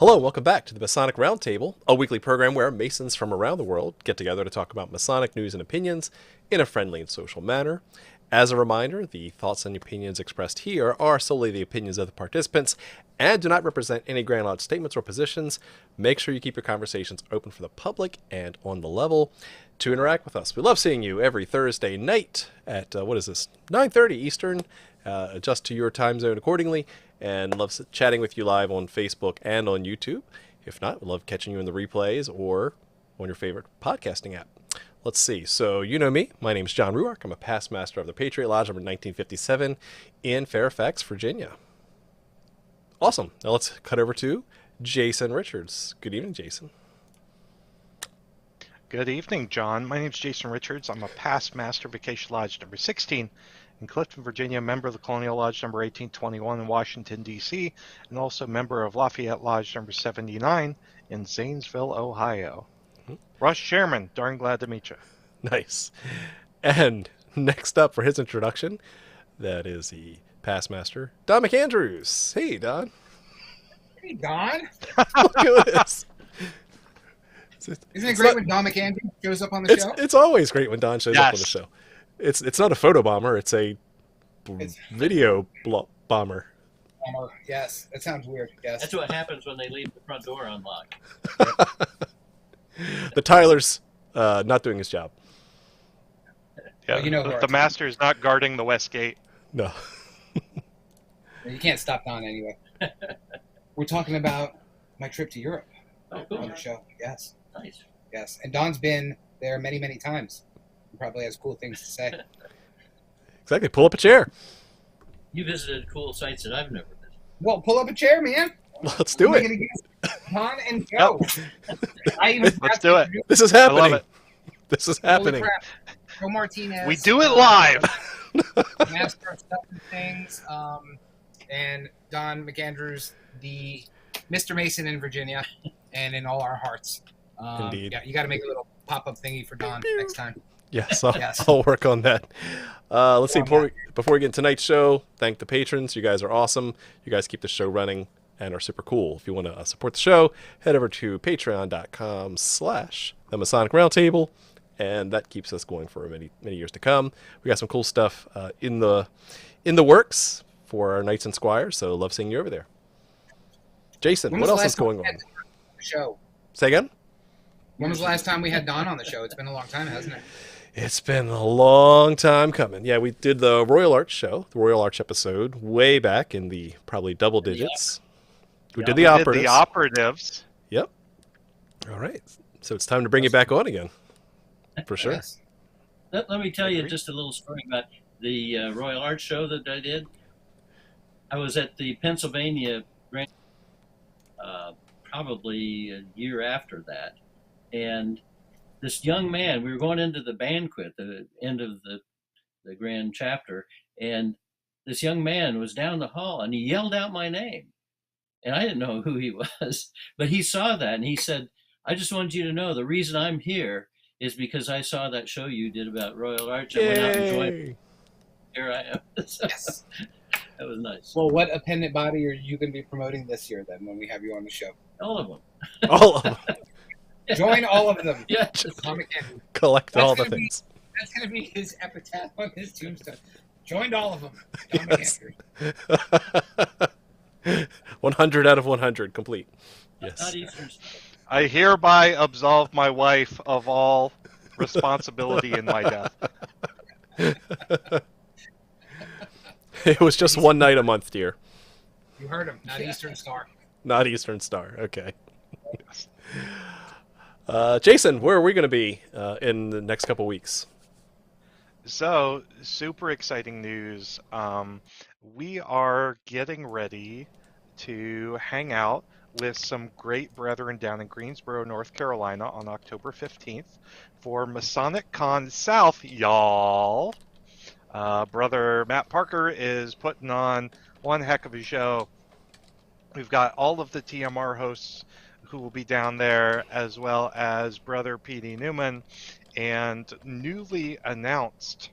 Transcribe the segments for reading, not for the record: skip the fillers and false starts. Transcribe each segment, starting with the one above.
Hello, and welcome back to the Masonic Roundtable, a weekly program where Masons from around the world get together to talk about Masonic news and opinions in a friendly and social manner. As a reminder, the thoughts and opinions expressed here are solely the opinions of the participants and do not represent any Grand Lodge statements or positions. Make sure you keep your conversations open for the public and on the level to interact with us. We love seeing you every Thursday night at, 9:30 Eastern. Adjust to your time zone accordingly, and love chatting with you live on Facebook and on YouTube. If not, we love catching you in the replays or on your favorite podcasting app. Let's see. So, you know me. My name's John Ruark. I'm a past master of the Patriot Lodge number 1957 in Fairfax, Virginia. Awesome. Now let's cut over to Jason Richards. Good evening, Jason. Good evening, John. My name's Jason Richards. I'm a past master of Vacation Lodge number 16 in Clifton, Virginia, member of the Colonial Lodge number 1821 in Washington, D.C., and also member of Lafayette Lodge number 79 in Zanesville, Ohio. Russ Sherman, darn glad to meet you. Nice. And next up for his introduction, that is the past master, Don McAndrews. Hey, Don. Hey, Don. Look at this. Isn't it great when Don McAndrews shows up on the show? It's always great when Don shows up on the show. It's not a photo bomber. It's a video bomber. Yes, that sounds weird. Yes, that's what happens when they leave the front door unlocked. The Tyler's not doing his job. Yeah, well, you know the master is not guarding the west gate. No. You can't stop Don anyway. We're talking about my trip to Europe on the show. Yes. Nice. Yes, and Don's been there many, many times. He probably has cool things to say. Exactly. Pull up a chair. You visited cool sites that I've never visited. Well, pull up a chair, man. Let's do it. Don and Joe. Yep. Let's do it. This is happening. I love it. This is happening. Joe Martinez. We do it live. Master of stuff and things. And Don McAndrews, the Mr. Mason in Virginia, and in all our hearts. Indeed. Yeah, you got to make a little pop-up thingy for Don next time. Yes, I'll work on that. Let's see. Before we get into tonight's show, thank the patrons. You guys are awesome. You guys keep the show running and are super cool. If you want to support the show, head over to patreon.com/the Masonic Roundtable, and that keeps us going for many, many years to come. We got some cool stuff in the works for our Knights and Squires, so love seeing you over there. Jason, what else is going on? The show. Say again? When was the last time we had Don on the show? It's been a long time, hasn't it? It's been a long time coming. Yeah, we did the Royal Arch show, the Royal Arch episode, way back in the probably double digits. We did the operatives. Yep. All right. So it's time to bring it back on again. For sure. Yes. Let me tell you just a little story about the Royal Arch show that I did. I was at the Pennsylvania Grand, probably a year after that. And this young man, we were going into the banquet, the end of the grand chapter, and this young man was down the hall and he yelled out my name. And I didn't know who he was, but he saw that and he said, "I just wanted you to know the reason I'm here is because I saw that show you did about Royal Arch. I went out and joined. Here I am." So, yes. That was nice. Well, what appendant body are you going to be promoting this year then when we have you on the show? All of them. All of them. Join all of them. Yeah. Collect all the things. That's going to be his epitaph on his tombstone. Joined all of them. Yes. 100 out of 100 complete. Yes. I hereby absolve my wife of all responsibility in my death. It was just one night a month, dear. You heard him. Not Eastern Star. Not Eastern Star. Okay. Jason, where are we going to be in the next couple weeks? So, super exciting news. We are getting ready to hang out with some great brethren down in Greensboro, North Carolina on October 15th for Masonic Con South, y'all. Brother Matt Parker is putting on one heck of a show. We've got all of the TMR hosts who will be down there, as well as Brother P.D. Newman and newly announced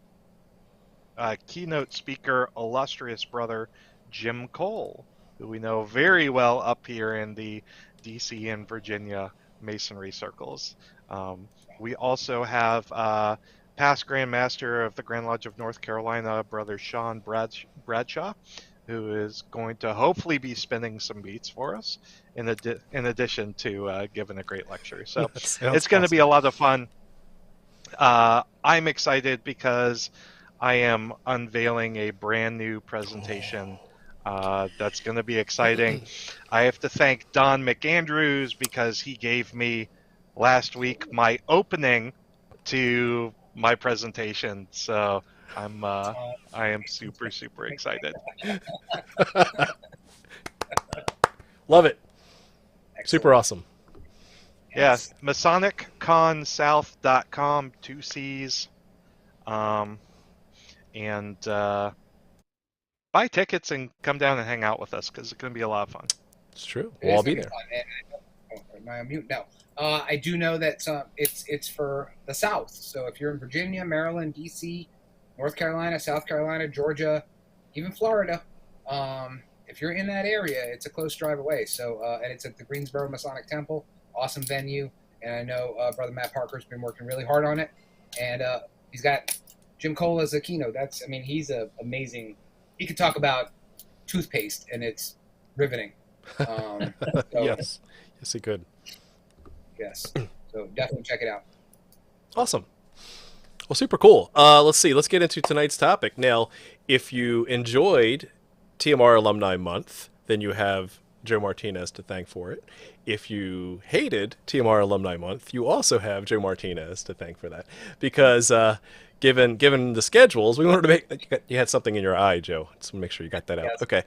keynote speaker, illustrious brother Jim Cole. who we know very well up here in the DC and Virginia Masonry circles. We also have past Grand Master of the Grand Lodge of North Carolina, Brother Sean Bradshaw, who is going to hopefully be spinning some beats for us, in addition to giving a great lecture. So it's going to be a lot of fun. I'm excited because I am unveiling a brand new presentation that's going to be exciting. I have to thank Don McAndrews because he gave me last week my opening to my presentation. So I am super excited. Love it. Super awesome. Yes, MasonicConSouth.com, 2 C's. And buy tickets and come down and hang out with us because it's going to be a lot of fun. It's true. We'll all be there. Am I on mute? No. I do know that it's for the South. So if you're in Virginia, Maryland, D.C., North Carolina, South Carolina, Georgia, even Florida, if you're in that area, it's a close drive away. So and it's at the Greensboro Masonic Temple. Awesome venue. And I know Brother Matt Parker's been working really hard on it. And he's got Jim Cole as a keynote. He's amazing. He could talk about toothpaste, and it's riveting. Yes, he could. Yes, so definitely check it out. Awesome. Well, super cool. Let's see. Let's get into tonight's topic. Now, if you enjoyed TMR Alumni Month, then you have Joe Martinez to thank for it. If you hated TMR Alumni Month, you also have Joe Martinez to thank for that. Because given the schedules, we wanted to make... You had something in your eye, Joe. Just want to make sure you got that out. Yes. Okay.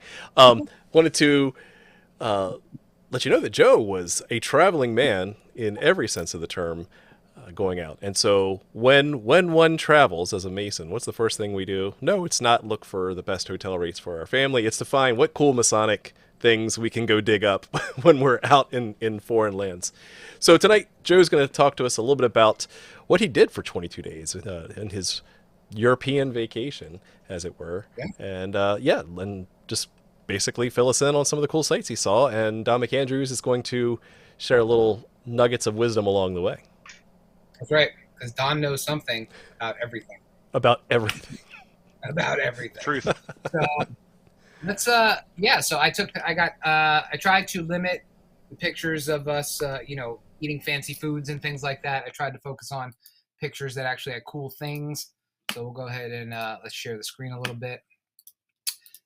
Wanted to let you know that Joe was a traveling man in every sense of the term, going out. And so when one travels as a Mason, what's the first thing we do? No, it's not look for the best hotel rates for our family. It's to find what cool Masonic things we can go dig up when we're out in foreign lands. So tonight, Joe's going to talk to us a little bit about what he did for 22 days in his European vacation, as it were. Yeah. And just basically fill us in on some of the cool sights he saw. And Don McAndrews is going to share little nuggets of wisdom along the way. That's right, because Don knows something about everything. About everything. About everything. Truth. So let's So I tried to limit the pictures of us eating fancy foods and things like that. I tried to focus on pictures that actually had cool things. So we'll go ahead and let's share the screen a little bit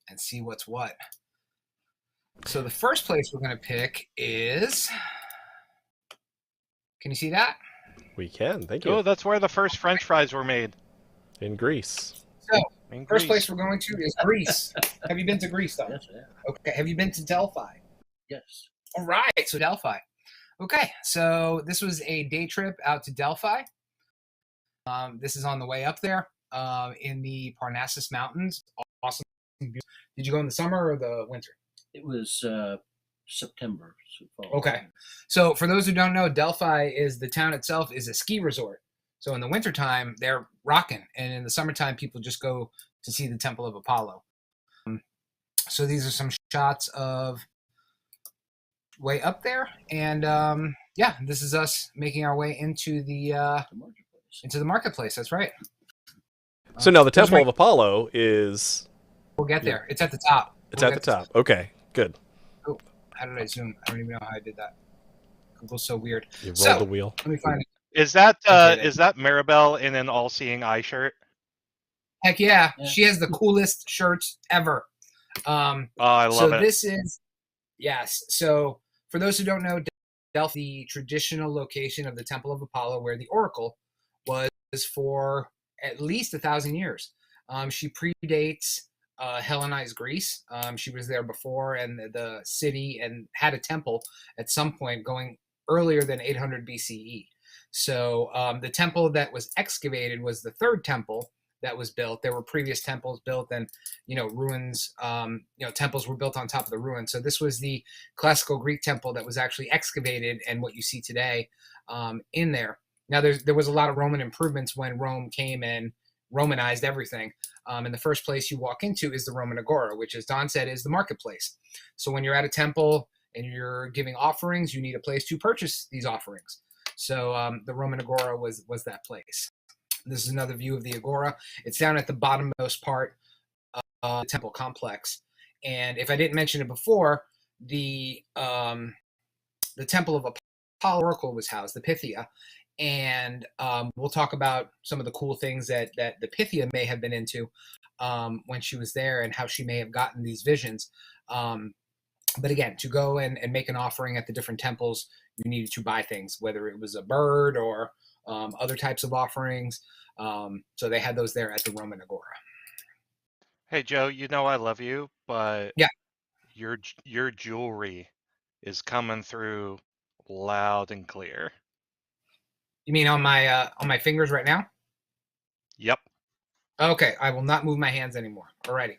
and see what's what. So the first place we're going to pick is, can you see that? We can. Thank you. Oh, that's where the first French fries were made. In Greece. So In first Greece. place we're going to is Greece. Have you been to Greece, though? Yes, yeah. Okay. Have you been to Delphi? Yes. All right. So Delphi. Okay. So this was a day trip out to Delphi. This is on the way up there in the Parnassus Mountains. Awesome. Did you go in the summer or the winter? It was September. So fall. Okay. So for those who don't know, Delphi the town itself is a ski resort. So in the wintertime, they're rocking. And in the summertime, people just go to see the Temple of Apollo. So these are some shots of way up there. And this is us making our way into the marketplace. That's right. So now the Temple of Apollo is... We'll get there. It's at the top. It's at the top. Okay, good. Oh, how did I zoom? I don't even know how I did that. Google's so weird. You rolled the wheel. Let me find it. Is that Maribel in an all-seeing eye shirt? Heck yeah. She has the coolest shirts ever. I love it. So this is, yes. So for those who don't know, Delphi, the traditional location of the Temple of Apollo, where the Oracle was for at least 1,000 years. She predates Hellenized Greece. She was there before, and the city and had a temple at some point going earlier than 800 BCE. So the temple that was excavated was the third temple that was built. There were previous temples built, and ruins. Temples were built on top of the ruins. So this was the classical Greek temple that was actually excavated, and what you see today in there. Now there was a lot of Roman improvements when Rome came and Romanized everything. And the first place you walk into is the Roman Agora, which, as Don said, is the marketplace. So when you're at a temple and you're giving offerings, you need a place to purchase these offerings. So the Roman Agora was that place. This is another view of the Agora. It's down at the bottommost part of the temple complex. And if I didn't mention it before, the temple of Apollo Oracle was housed, the Pythia. And we'll talk about some of the cool things that the Pythia may have been into when she was there and how she may have gotten these visions. But again, to go and make an offering at the different temples, you needed to buy things, whether it was a bird or other types of offerings. So they had those there at the Roman Agora. Hey, Joe, you know I love you, but Yeah. your jewelry is coming through loud and clear. You mean on my fingers right now? Yep. Okay, I will not move my hands anymore. Alrighty.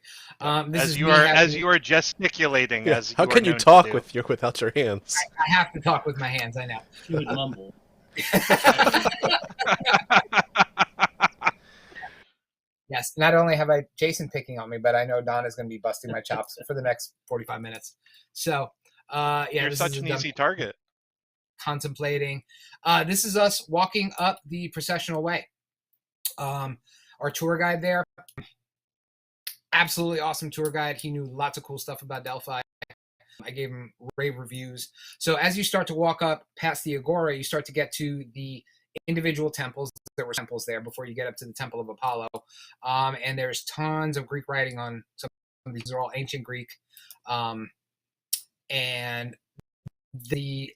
This As is you me are having, as you are gesticulating, Yeah. as How you can are you known to talk do. without your hands? I have to talk with my hands. I know. You would mumble. Yes. Not only have I Jason picking on me, but I know Don is going to be busting my chops for the next 45 minutes. So, yeah, You're this such is an a dumb easy target. contemplating. This is us walking up the processional way. Our tour guide there, absolutely awesome tour guide. He knew lots of cool stuff about Delphi. I gave him rave reviews. So as you start to walk up past the Agora, you start to get to the individual temples. There were temples there before you get up to the Temple of Apollo. And there's tons of Greek writing on some of these. Are all ancient Greek. And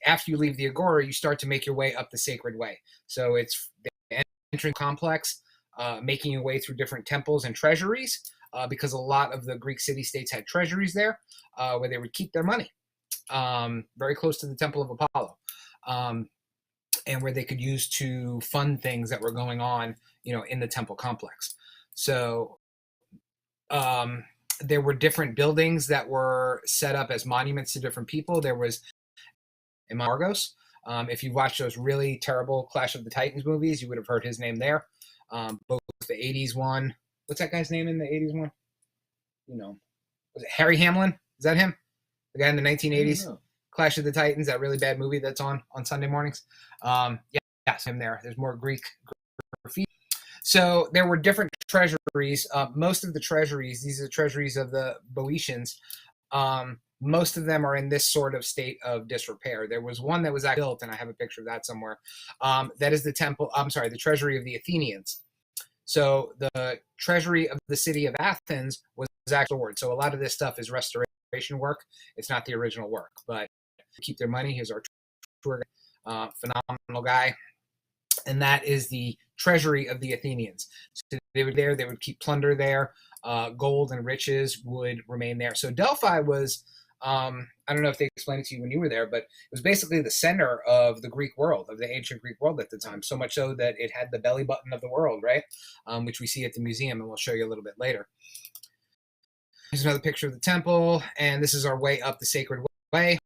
after you leave the Agora, you start to make your way up the Sacred Way. So it's the entrance complex, making your way through different temples and treasuries, because a lot of the Greek city-states had treasuries there where they would keep their money, very close to the Temple of Apollo, and where they could use to fund things that were going on, in the temple complex. So there were different buildings that were set up as monuments to different people. There was in Argos. If you watched those really terrible Clash of the Titans movies, you would have heard his name there. Both the 80s one. What's that guy's name in the 80s one? Was it Harry Hamlin? Is that him? The guy in the 1980s? Clash of the Titans, that really bad movie that's on Sunday mornings. Yes, him there. There's more Greek graffiti. So there were different treasuries. Most of the treasuries, these are the treasuries of the Boeotians, most of them are in this sort of state of disrepair. There was one that was actually built, and I have a picture of that somewhere. That is the the treasury of the Athenians. So the treasury of the city of Athens was actually stored. So a lot of this stuff is restoration work. It's not the original work, but keep their money. Here's our tour guide, phenomenal guy. And that is the treasury of the Athenians. So they were there. They would keep plunder there. Gold and riches would remain there. So Delphi was, I don't know if they explained it to you when you were there, but it was basically the center of the Greek world, of the ancient Greek world at the time, so much so that it had the belly button of the world, right? Which we see at the museum, and we'll show you a little bit later. Here's another picture of the temple, and this is our way up the Sacred Way.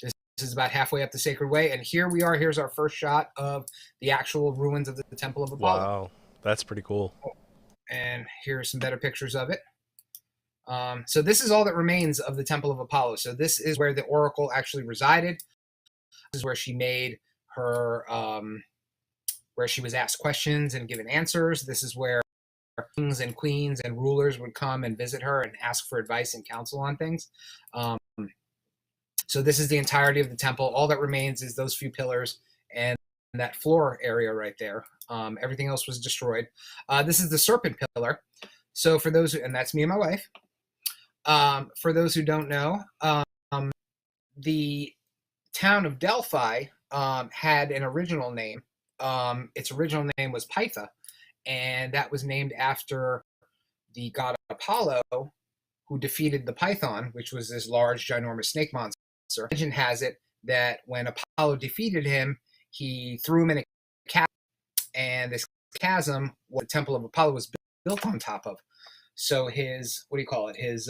This is about halfway up the Sacred Way, and here we are. Here's our first shot of the actual ruins of the Temple of Apollo. Wow, that's pretty cool. And here are some better pictures of it. So this is all that remains of the Temple of Apollo. So this is where the oracle actually resided. This is where she made her, where she was asked questions and given answers. This is where kings and queens and rulers would come and visit her and ask for advice and counsel on things. So this is the entirety of the temple. All that remains is those few pillars and that floor area right there. Everything else was destroyed. This is the serpent pillar. So for those and that's me and my wife. For those who don't know, the town of Delphi had an original name. Its original name was Pytha, and that was named after the god Apollo, who defeated the Python, which was this large, ginormous snake monster. Legend has it that when Apollo defeated him, he threw him in a chasm, and this chasm, what the Temple of Apollo was built on top of. So his, what do you call it? His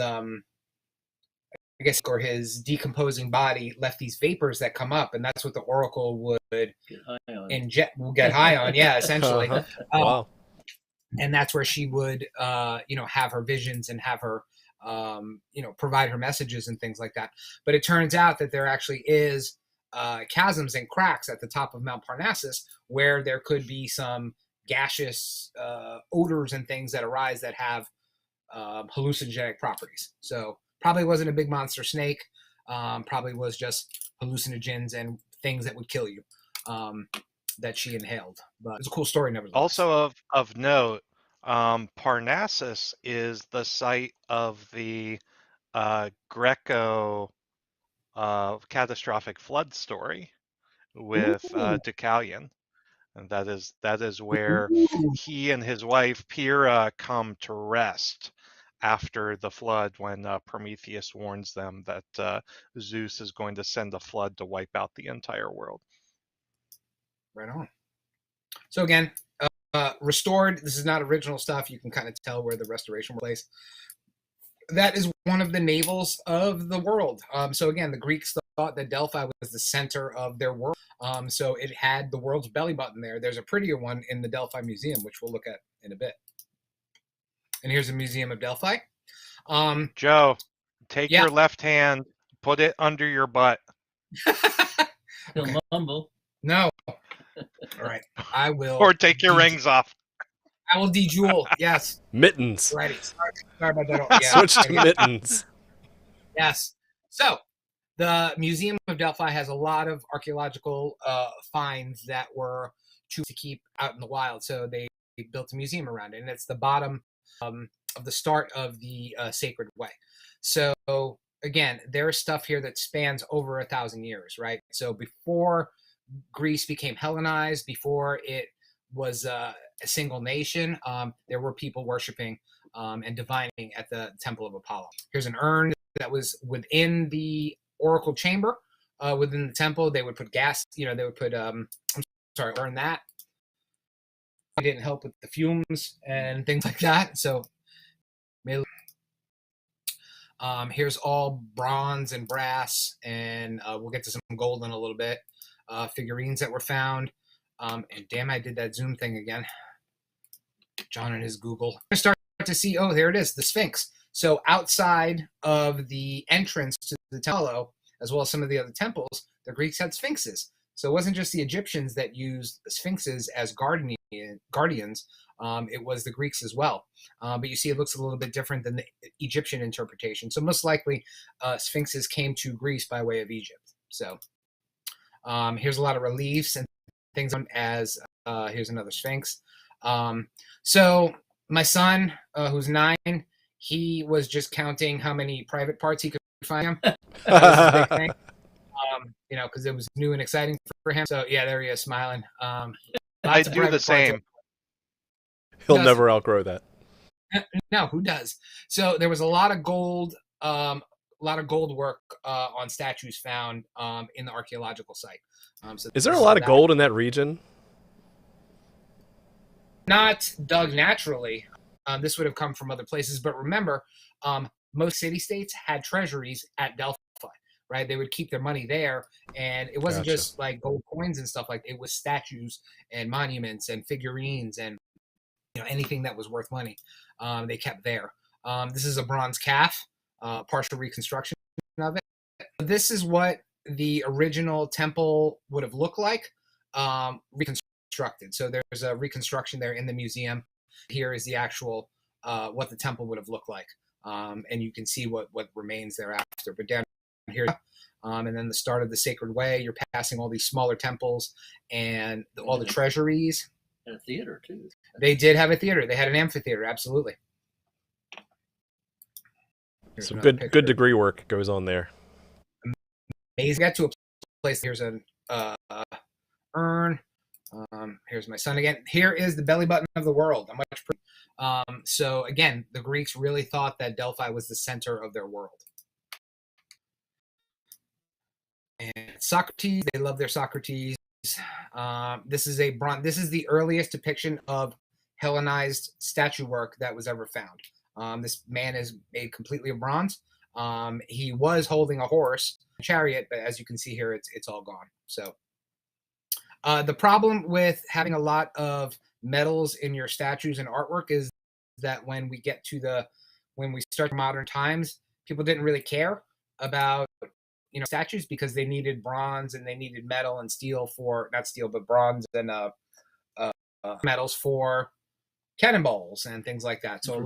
I guess, or his decomposing body left these vapors that come up, and that's what the oracle would Get high on. will get high on. Yeah, essentially. Wow. And that's where she would, have her visions and have her, provide her messages and things like that. But it turns out that there actually is chasms and cracks at the top of Mount Parnassus where there could be some gaseous odors and things that arise that have hallucinogenic properties. So probably wasn't a big monster snake. Probably was just hallucinogens and things that would kill you. That she inhaled, but it's a cool story nevertheless. Also of note, Parnassus is the site of the Greco catastrophic flood story with Deucalion, and that is where he and his wife Pyrrha come to rest after the flood, when Prometheus warns them that Zeus is going to send a flood to wipe out the entire world. Right on. So again, restored. This is not original stuff. You can kind of tell where the restoration was placed. That is one of the navels of the world. So again, the Greeks thought that Delphi was the center of their world. So it had the world's belly button there. There's a prettier one in the Delphi Museum, which we'll look at in a bit. And here's a museum of Delphi. Joe, take your left hand, put it under your butt. He'll mumble. No. All right. I will. Or take your rings off. I will de-jewel. Yes. Mittens. Righty. Sorry about that. Yeah. Switch to mittens. Yes. So the Museum of Delphi has a lot of archaeological finds that were to keep out in the wild. So they built a museum around it, and it's the bottom of the start of the Sacred Way. So again, there's stuff here that spans over 1,000 years, right? So before Greece became Hellenized, before it was a single nation, there were people worshiping and divining at the Temple of Apollo. Here's an urn that was within the oracle chamber, within the temple. They would put gas, they would put, burn that. It didn't help with the fumes and things like that. So here's all bronze and brass, and we'll get to some gold in a little bit. Figurines that were found. And damn, I did that Zoom thing again. John and his Google. We're going to start to see, there it is, the Sphinx. So outside of the entrance to the temple, as well as some of the other temples, the Greeks had sphinxes. So it wasn't just the Egyptians that used sphinxes as guardians. It was the Greeks as well. But you see, it looks a little bit different than the Egyptian interpretation. So most likely, sphinxes came to Greece by way of Egypt. So here's a lot of reliefs and things as here's another sphinx. So my son, who's 9, he was just counting how many private parts he could find him. That was a big thing, because it was new and exciting for him. So yeah, there he is smiling. I do the same. He'll never outgrow that. No, who does? So there was a lot of gold. A lot of gold work on statues found in the archaeological site. So is there a lot of gold in that region? Not dug naturally. This would have come from other places. But remember, most city-states had treasuries at Delphi, right? They would keep their money there. And it wasn't just like gold coins and stuff like that. It was statues and monuments and figurines and anything that was worth money. They kept there. This is a bronze calf. Partial reconstruction of it. This is what the original temple would have looked like, reconstructed. So there's a reconstruction there in the museum. Here is the actual what the temple would have looked like, and you can see what remains thereafter. But down here, and then the start of the Sacred Way, you're passing all these smaller temples and all the treasuries. And a theater too. They did have a theater. They had an amphitheater. Absolutely. Some good degree work goes on there. Amazing. Got to a place. Here's an urn. Here's my son again. Here is the belly button of the world. So again, the Greeks really thought that Delphi was the center of their world. And Socrates, they love their Socrates. This is a bronze. This is the earliest depiction of Hellenized statue work that was ever found. This man is made completely of bronze. He was holding a horse, a chariot, but as you can see here, it's all gone. So the problem with having a lot of metals in your statues and artwork is that when we start modern times, people didn't really care about statues because they needed bronze and they needed metal and steel for not steel but bronze and metals for cannonballs and things like that. So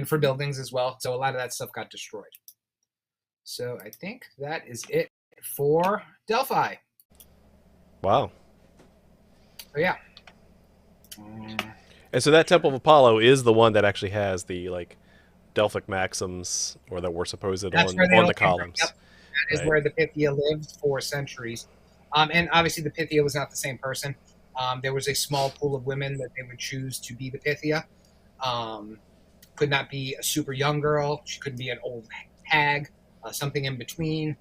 for buildings as well. So a lot of that stuff got destroyed. So I think that is it for Delphi. Wow. So yeah. And so that Temple of Apollo is the one that actually has the Delphic maxims, or that were supposed on the columns. Yep. That is where the Pythia lived for centuries. And obviously the Pythia was not the same person. There was a small pool of women that they would choose to be the Pythia. Could not be a super young girl. She couldn't be an old hag, something in between.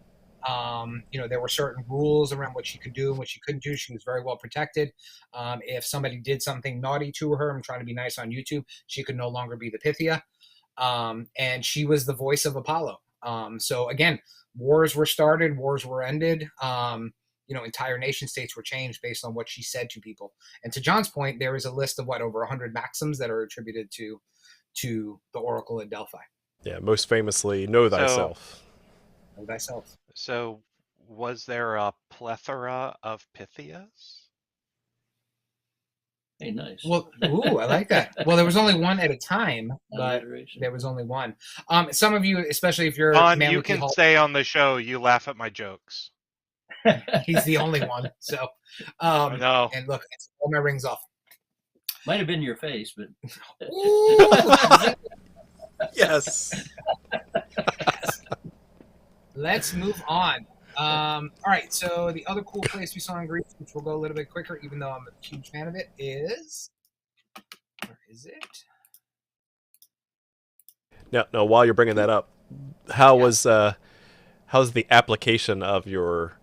There were certain rules around what she could do and what she couldn't do. She was very well protected. If somebody did something naughty to her, I'm trying to be nice on YouTube, she could no longer be the Pythia. And she was the voice of Apollo. So again, wars were started, wars were ended. Entire nation states were changed based on what she said to people. And to John's point, there is a list of over 100 maxims that are attributed to the Oracle at Delphi. Yeah, most famously, know thyself. Know thyself. So was there a plethora of Pythias? Hey, nice. Well, ooh, I like that. Well, there was only one at a time, but there was only one. Some of you, especially if you're Don, you can say on the show you laugh at my jokes. He's the only one. So, I know. And look, all my rings off. Might have been your face, but Yes. Let's move on. All right. So the other cool place we saw in Greece, which will go a little bit quicker, even though I'm a huge fan of it, is where is it? Now, while you're bringing that up, how's the application of your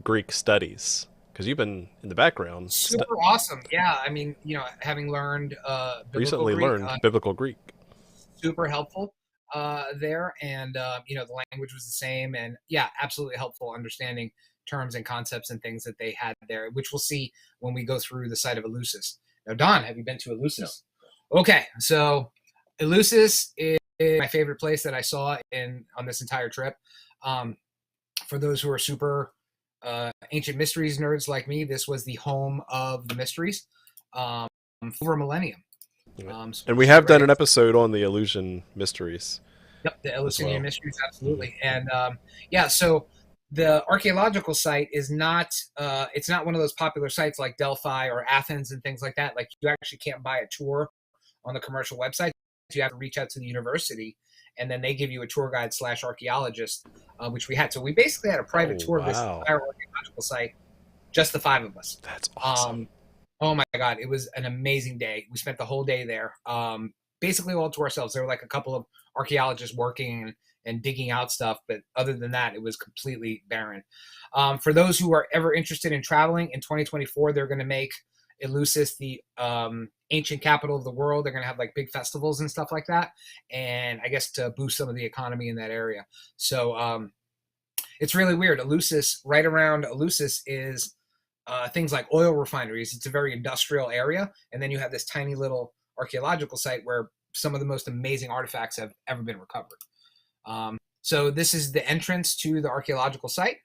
Greek studies? Because you've been in the background. Super awesome. Yeah. I mean, having learned biblical Greek. Super helpful there. And, the language was the same. And yeah, absolutely helpful understanding terms and concepts and things that they had there, which we'll see when we go through the site of Eleusis. Now, Don, have you been to Eleusis? No. Okay. So Eleusis is my favorite place that I saw on this entire trip. For those who are super ancient mysteries nerds like me, this was the home of the mysteries for a millennium. And we have done an episode on the Eleusinian mysteries. Yep, the Eleusinian mysteries, absolutely. And so the archaeological site is not it's not one of those popular sites like Delphi or Athens and things like that. Like, you actually can't buy a tour on the commercial website. You have to reach out to the university, and then they give you a tour guide / archaeologist, which we had. So we basically had a private tour of this entire archaeological site, just the 5 of us. That's awesome. Oh my God, it was an amazing day. We spent the whole day there, basically all to ourselves. There were a couple of archaeologists working and digging out stuff, but other than that, it was completely barren. For those who are ever interested in traveling, in 2024, they're going to make Eleusis the ancient capital of the world. They're going to have big festivals and stuff like that, and I guess to boost some of the economy in that area. So it's really weird. Right around Eleusis is things like oil refineries. It's a very industrial area, and then you have this tiny little archaeological site where some of the most amazing artifacts have ever been recovered. So this is the entrance to the archaeological site,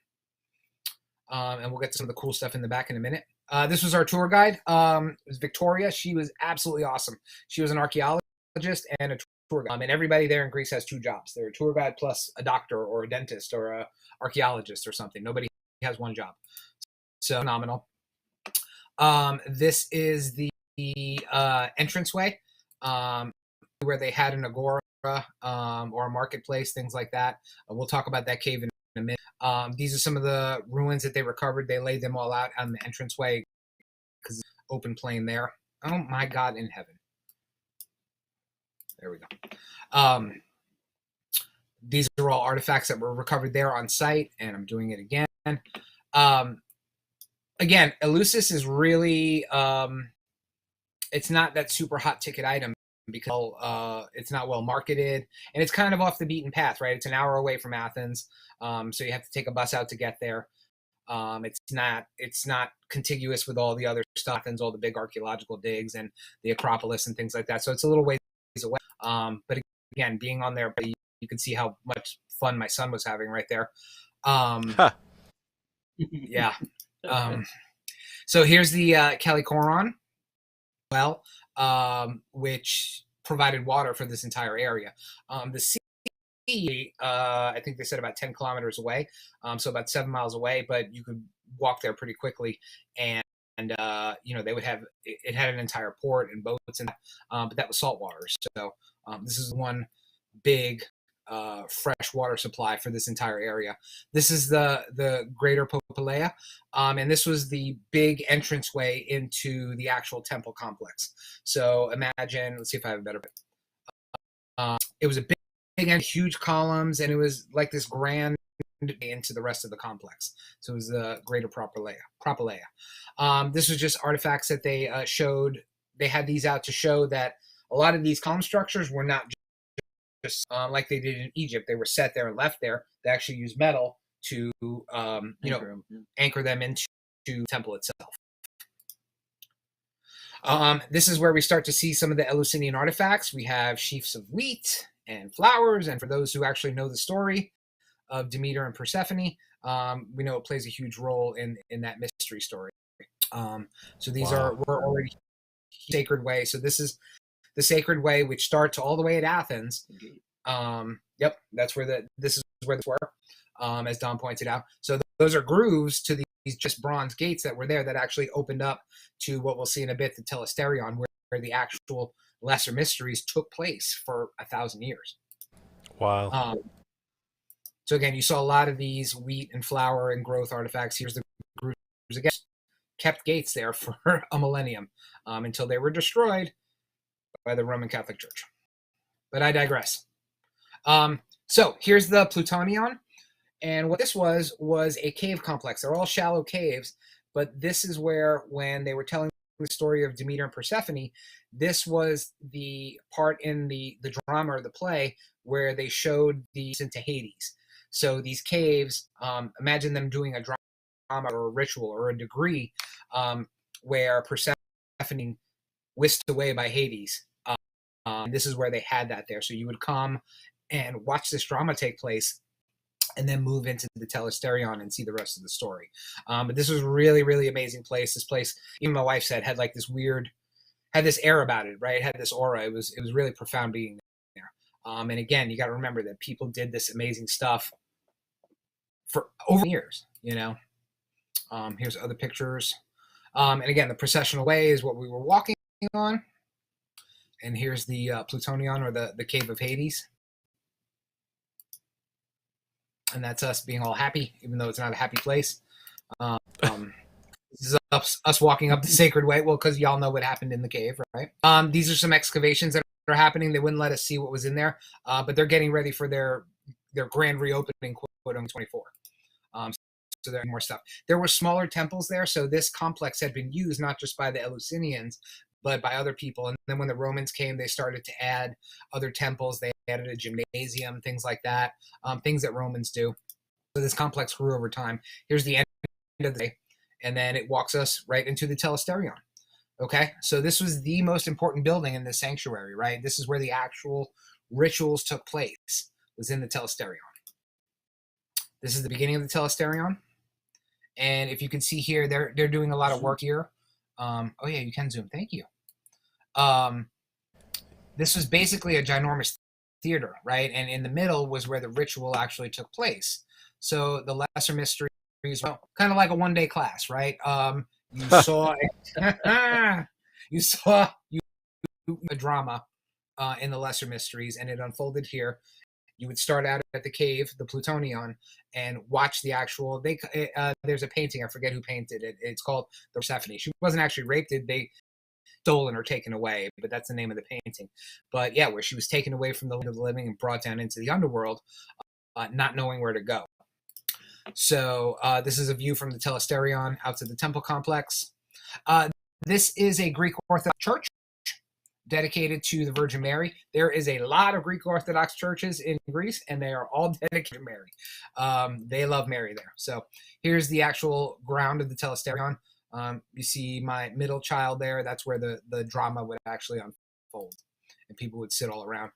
and we'll get to some of the cool stuff in the back in a minute. This was our tour guide. It was Victoria. She was absolutely awesome. She was an archaeologist and a tour guide. And everybody there in Greece has 2 jobs. They're a tour guide plus a doctor or a dentist or a archaeologist or something. Nobody has 1 job. So phenomenal. This is the entranceway where they had an agora or a marketplace, things like that. We'll talk about that cave in a minute. These are some of the ruins that they recovered. They laid them all out on the entranceway because it's open plain there. Oh my God in heaven. There we go. These are all artifacts that were recovered there on site, and I'm doing it again. Again, Eleusis is really, it's not that super hot ticket item because it's not well marketed, and it's kind of off the beaten path, right? It's an hour away from Athens, so you have to take a bus out to get there. It's not contiguous with all the other stuff and all the big archaeological digs and the Acropolis and things like that. So it's a little ways away. But again, being on there, you can see how much fun my son was having right there. Yeah. So here's the Kelly Coron well, which provided water for this entire area. The sea, I think they said about 10 kilometers away, so about 7 miles away, but you could walk there pretty quickly. And they would have, it had an entire port and boats, and but that was salt water. So this is one big fresh water supply for this entire area. This is the Greater Popolea, and this was the big entranceway into the actual temple complex. So imagine, let's see if I have a better. It was a big and huge columns, and it was like this grand into the rest of the complex. So it was the Greater Popolea. This was just artifacts that they showed. They had these out to show that a lot of these column structures were not just like they did in Egypt. They were set there and left there. They actually used metal to anchor them into the temple itself. This is where we start to see some of the Eleusinian artifacts. We have sheafs of wheat and flowers, and for those who actually know the story of Demeter and Persephone, we know it plays a huge role in that mystery story. So these were already sacred way. So this is the sacred way, which starts all the way at Athens. Yep, that's where this is where they were, as Don pointed out. So those are grooves to these just bronze gates that were there that actually opened up to what we'll see in a bit, the Telesterion, where the actual lesser mysteries took place for 1,000 years. Wow. So again, you saw a lot of these wheat and flour and growth artifacts. Here's the grooves again, kept gates there for a millennium until they were destroyed by the Roman Catholic Church. But I digress. So here's the Plutonion. And what this was a cave complex. They're all shallow caves, but this is where, when they were telling the story of Demeter and Persephone, this was the part in the drama or the play where they showed these into Hades. So these caves, imagine them doing a drama or a ritual or a degree where Persephone whisked away by Hades. This is where they had that there. So you would come and watch this drama take place and then move into the Telesterion and see the rest of the story. But this was really, really amazing place. This place, even my wife said, had like this weird, had this air about it, right? It had this aura. It was really profound being there. And again, you got to remember that people did this amazing stuff for over years, Here's other pictures. And again, the processional way is what we were walking on. And here's the Plutonion, or the Cave of Hades. And that's us being all happy, even though it's not a happy place. This is us walking up the sacred way. Well, because y'all know what happened in the cave, right? These are some excavations that are happening. They wouldn't let us see what was in there, but they're getting ready for their grand reopening, quote, on 24. So there's more stuff. There were smaller temples there, so this complex had been used not just by the Eleusinians, but by other people. And then when the Romans came, they started to add other temples. They added a gymnasium, things like that, things that Romans do. So this complex grew over time. Here's the end of the day, and then it walks us right into the Telesterion. Okay, so this was the most important building in this sanctuary, right? This is where the actual rituals took place, was in the Telesterion. This is the beginning of the Telesterion. And if you can see here, they're doing a lot of work here. Oh yeah, you can zoom. Thank you. This was basically a ginormous theater, right? And in the middle was where the ritual actually took place. So the lesser mysteries, well, kind of like a one-day class, right? You saw a drama in the lesser mysteries, and it unfolded here. You would start out at the cave, the Plutonion, and watch the actual. There's a painting. I forget who painted it. It's called the Persephone. She wasn't actually raped. They stolen or taken away, but that's the name of the painting. But yeah, where she was taken away from the land of the living and brought down into the underworld, not knowing where to go. So this is a view from the Telesterion out to the temple complex. This is a Greek Orthodox church. dedicated to the Virgin Mary. There is a lot of Greek Orthodox churches in Greece, and they are all dedicated to Mary. They love Mary there. So here's the actual ground of the telesterion. You see my middle child there. That's where the drama would actually unfold, and people would sit all around.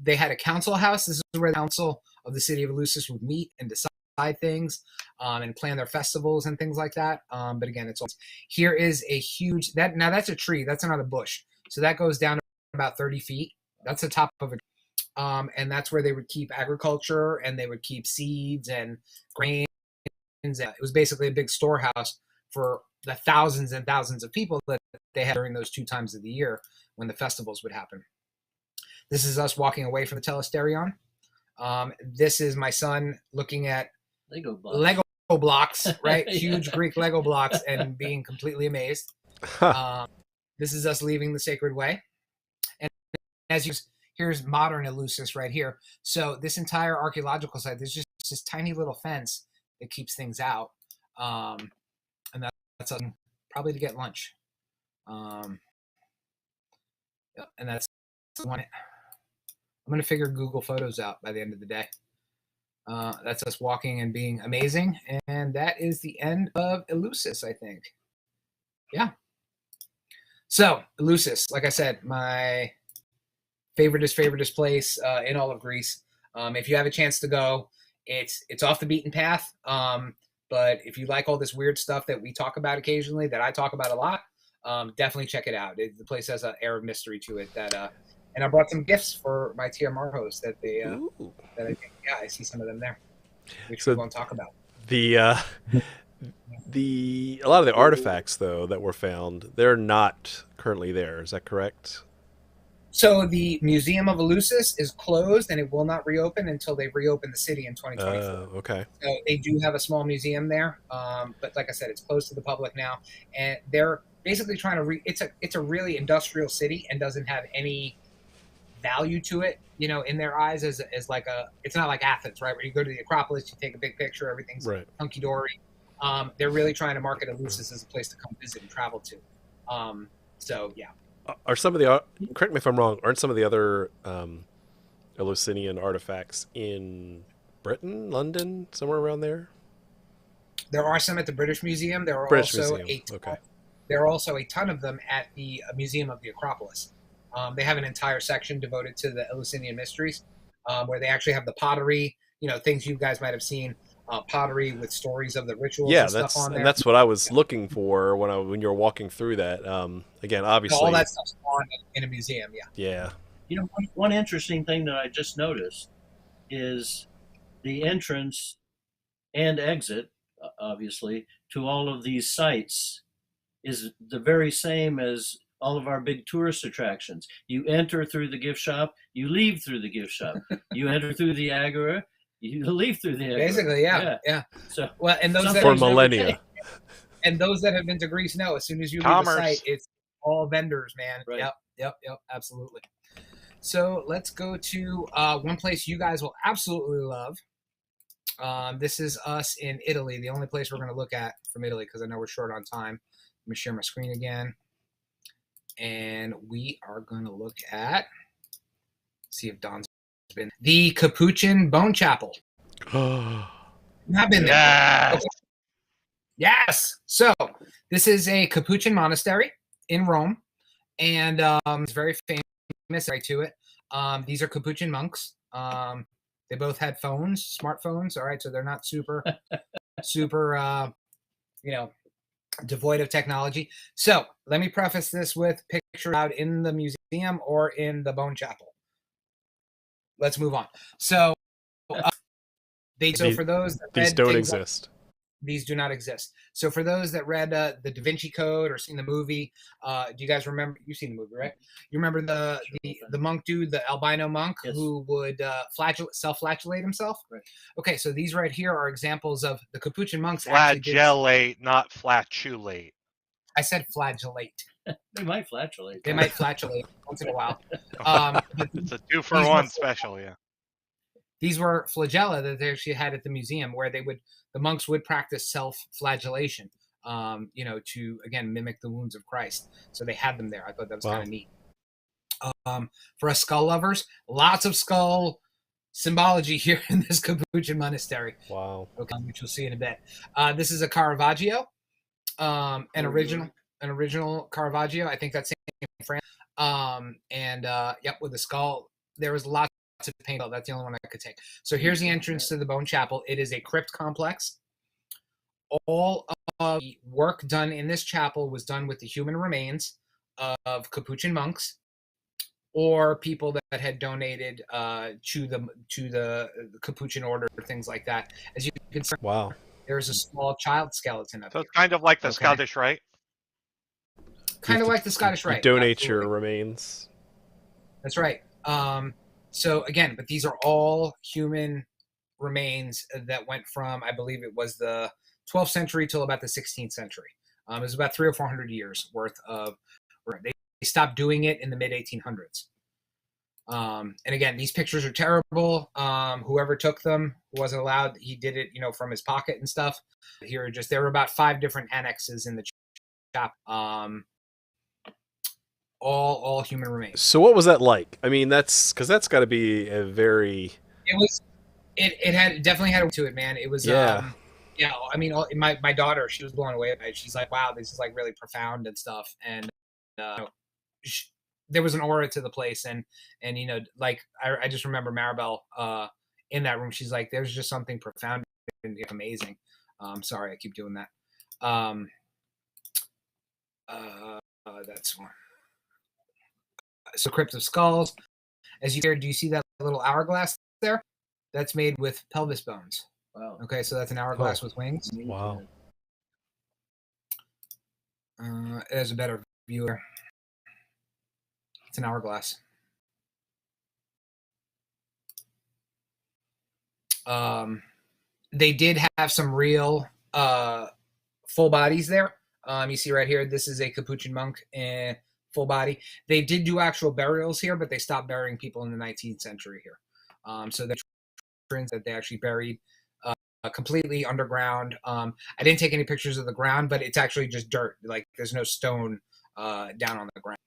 They had a council house. This is where the council of the city of Eleusis would meet and decide things and plan their festivals and things like that. But again, it's all here is a huge now that's a tree. That's not a bush. So that goes down to about 30 feet. That's the top of it. And that's where they would keep agriculture, and they would keep seeds and grains. It was basically a big storehouse for the thousands and thousands of people that they had during those 2 times of the year when the festivals would happen. This is us walking away from the telesterion. This is my son looking at Lego blocks, right? Huge Greek Lego blocks, and being completely amazed. This is us leaving the Sacred Way. And here's modern Eleusis right here. So this entire archaeological site, there's just this tiny little fence that keeps things out. And that's probably to get lunch. And that's one. I'm going to figure Google Photos out by the end of the day. That's us walking and being amazing. And that is the end of Eleusis, I think. Yeah. So, Eleusis, like I said, my favoriteest place in all of Greece. If you have a chance to go, it's off the beaten path. But if you like all this weird stuff that we talk about occasionally, that I talk about a lot, definitely check it out. The place has an air of mystery to it. And I brought some gifts for my TMR host that I think, I see some of them there, which we won't talk about. A lot of the artifacts, though, that were found, they're not currently there. Is that correct? So the Museum of Eleusis is closed, and it will not reopen until they reopen the city in 2024. Okay. So they do have a small museum there, but like I said, it's closed to the public now, and they're basically trying to it's a really industrial city and doesn't have any value to it, in their eyes as like it's not like Athens, right? Where you go to the Acropolis, you take a big picture, everything's hunky dory. They're really trying to market Eleusis as a place to come visit and travel to. So yeah. Are some of the, correct me if I'm wrong, aren't some of the other Eleusinian artifacts in Britain, London, somewhere around there? There are some at the British Museum. There are also a ton of them at the Museum of the Acropolis. They have an entire section devoted to the Eleusinian mysteries, where they actually have the pottery, things you guys might have seen, pottery with stories of the rituals and stuff on there. And that's what I was looking for when you were walking through that. Again, obviously. All that stuff's on in a museum, Yeah. One interesting thing that I just noticed is the entrance and exit, obviously, to all of these sites is the very same as all of our big tourist attractions. You enter through the gift shop, you leave through the gift shop. You enter through the agora, you leave through the agora. Basically, yeah. So, and those for millennia. And those that have been to Greece know, as soon as you leave the site, it's all vendors, man. Right. Yep, absolutely. So let's go to one place you guys will absolutely love. This is us in Italy, the only place we're going to look at from Italy, because I know we're short on time. Let me share my screen again. And we are going to look at, see if Don's been, the Capuchin Bone Chapel. Not been there. Yes. Okay. Yes. So this is a Capuchin monastery in Rome, and it's very famous right to it. These are Capuchin monks. They both had phones, smartphones. All right, so they're not super, devoid of technology. So let me preface this with pictures out in the museum or in the Bone Chapel. Let's move on. So for those that these don't exist. These do not exist. So for those that read the Da Vinci Code or seen the movie, do you guys remember? You've seen the movie, right? You remember the monk dude, the albino monk, who would self-flagellate himself? Right. Okay, so these right here are examples of the Capuchin monks. Flagellate, not flatulate. I said flagellate. They might flatulate. They might flatulate once in a while. It's a 2-for-1 special, yeah. These were flagella that they actually had at the museum, where the monks would practice self-flagellation, to again mimic the wounds of Christ. So they had them there. I thought that was kind of neat. For us skull lovers, lots of skull symbology here in this Capuchin monastery. Wow. Okay, which you'll see in a bit. This is a Caravaggio, an original Caravaggio. I think that's in France. Yep, with the skull. There was lots of paint. That's the only one I could take. So here's the entrance to the Bone Chapel. It is a crypt complex. All of the work done in this chapel was done with the human remains of Capuchin monks or people that had donated to the Capuchin order, things like that. As you can see, Wow. there's a small child skeleton up So here. it's kind of like the Scottish Rite. Kind of like the Scottish Rite. Donate absolutely. your remains. That's right. So again, but these are all human remains that went from, I believe it was the 12th century till about the 16th century. It was about 300 or 400 years worth of. They stopped doing it in the mid 1800s. And again, these pictures are terrible. Whoever took them wasn't allowed. He did it, from his pocket and stuff. There were about 5 different annexes in the shop. All human remains. So what was that like? I mean, that's got to be a very. It definitely had to it, man. It was. Yeah. Yeah. I mean, my daughter, she was blown away by it. She's like, "Wow, this is like really profound and stuff." And there was an aura to the place, and like I just remember Maribel in that room. She's like, "There's just something profound and amazing." Sorry, I keep doing that. That's one. So Crypt of Skulls. As you hear, do you see that little hourglass there? That's made with pelvis bones. Wow. Okay, so that's an hourglass with wings. Wow. There's a better view here. It's an hourglass. They did have some real full bodies there. You see right here, this is a Capuchin monk in full body. They did do actual burials here, but they stopped burying people in the 19th century here. So the entrance that they actually buried completely underground. I didn't take any pictures of the ground, but it's actually just dirt. Like there's no stone down on the ground.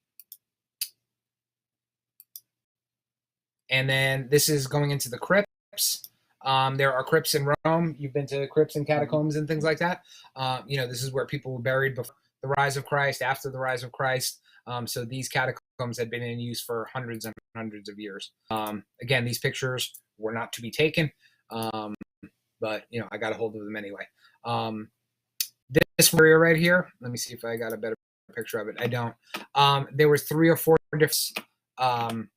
And then this is going into the crypts. There are crypts in Rome. You've been to crypts and catacombs and things like that. This is where people were buried before the rise of Christ, after the rise of Christ. So these catacombs had been in use for hundreds and hundreds of years. Again, these pictures were not to be taken, but I got a hold of them anyway. This area right here, let me see if I got a better picture of it. I don't. There were 3 or 4 different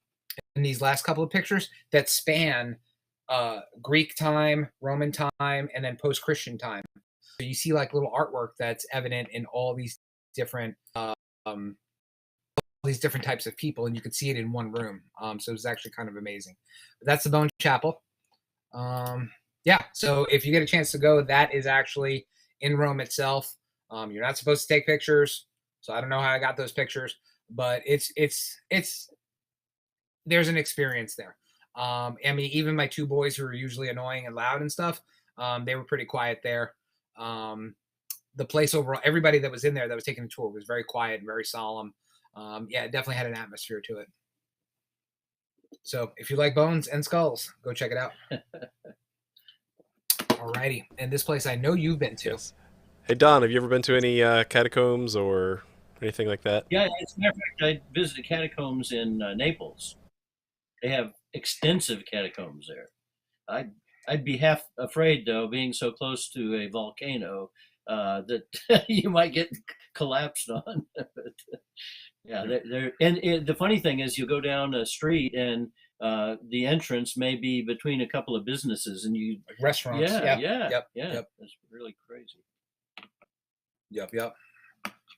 in these last couple of pictures that span Greek time, Roman time, and then post-Christian time. So you see like little artwork that's evident in all these different types of people, and you could see it in one room. So it was actually kind of amazing. But that's the Bone Chapel. So if you get a chance to go, that is actually in Rome itself. You're not supposed to take pictures, so I don't know how I got those pictures, but it's there's an experience there. I mean, even my 2 boys who are usually annoying and loud and stuff, they were pretty quiet there. The place overall, everybody that was in there that was taking a tour was very quiet and very solemn. It definitely had an atmosphere to it. So if you like bones and skulls, go check it out. Alrighty. And this place I know you've been to. Yes. Hey, Don, have you ever been to any catacombs or anything like that? Yeah, as a matter of fact, I visited catacombs in Naples. They have extensive catacombs there. I'd be half afraid, though, being so close to a volcano, that you might get collapsed on. But, and the funny thing is, you go down a street and the entrance may be between a couple of businesses, and you like restaurants. Yep. That's really crazy. Yep.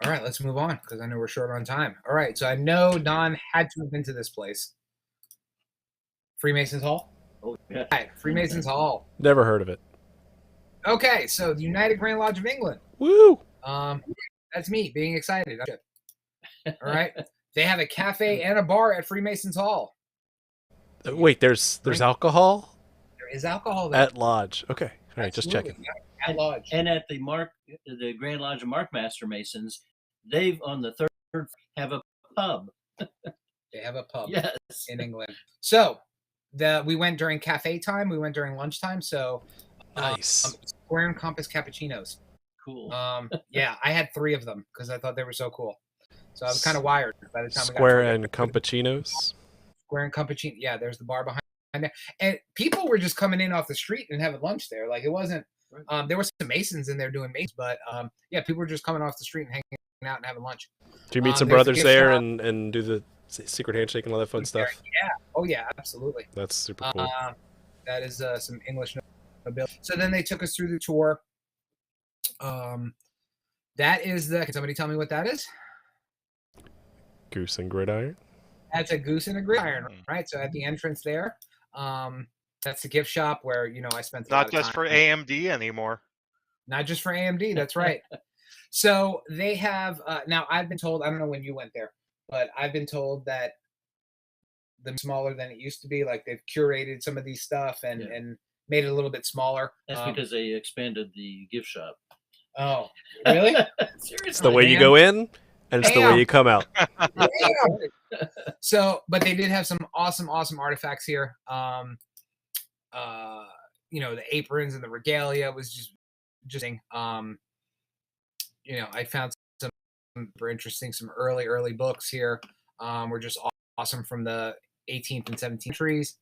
All right, let's move on because I know we're short on time. All right, so I know Don had to have been to this place. Freemasons Hall? Oh, yeah. All right, Freemasons Hall. Never heard of it. Okay, so the United Grand Lodge of England. Woo! That's me being excited. All right. They have a cafe and a bar at Freemasons Hall. Wait, there's alcohol? There is alcohol there. At Lodge. Okay. All right, just checking. At Lodge. And at the Grand Lodge of Markmaster Masons, they've on the third have a pub. They have a pub Yes. in England. So we went during cafe time. We went during lunchtime. So Nice. square and compass cappuccinos. Cool. Yeah, I had 3 of them because I thought they were so cool. So I was kind of wired by the time Square we got and Campecinos. Square and Campicino. Yeah, there's the bar behind there. And people were just coming in off the street and having lunch there. Like it wasn't there were some Masons in there doing Masons, but yeah, people were just coming off the street and hanging out and having lunch. Do you meet some brothers there and do the secret handshake and all that fun stuff? Yeah. Oh yeah, absolutely. That's super cool. That is some English nobility. So then they took us through the tour. That is can somebody tell me what that is? Goose and gridiron. That's a goose and a gridiron, right? So at the entrance there, that's the gift shop where I spent not just for AMD anymore. Not just for AMD, that's right. So they have now. I've been told, I don't know when you went there, but I've been told that the smaller than it used to be. Like they've curated some of these stuff and made it a little bit smaller. That's because they expanded the gift shop. Oh, really? Seriously, it's the way you go in, and it's the way you come out. So, but they did have some awesome artifacts here. The aprons and the regalia was just I found some super interesting, some early books here. Were just awesome from the 18th and 17th centuries.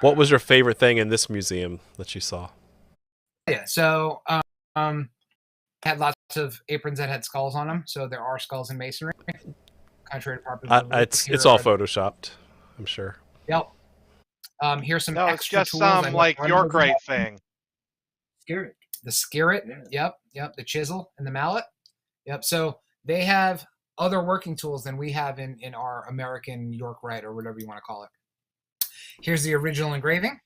What was your favorite thing in this museum that you saw? Yeah, so had lots of aprons that had skulls on them. So there are skulls in masonry. Contrary to popular belief, it's all photoshopped, I'm sure. Yep. Here's some No, it's extra just tools. some like Yorkite thing. Scarret. The scarret. Yeah. Yep. The chisel and the mallet. Yep. So they have other working tools than we have in our American Yorkite or whatever you want to call it. Here's the original engraving.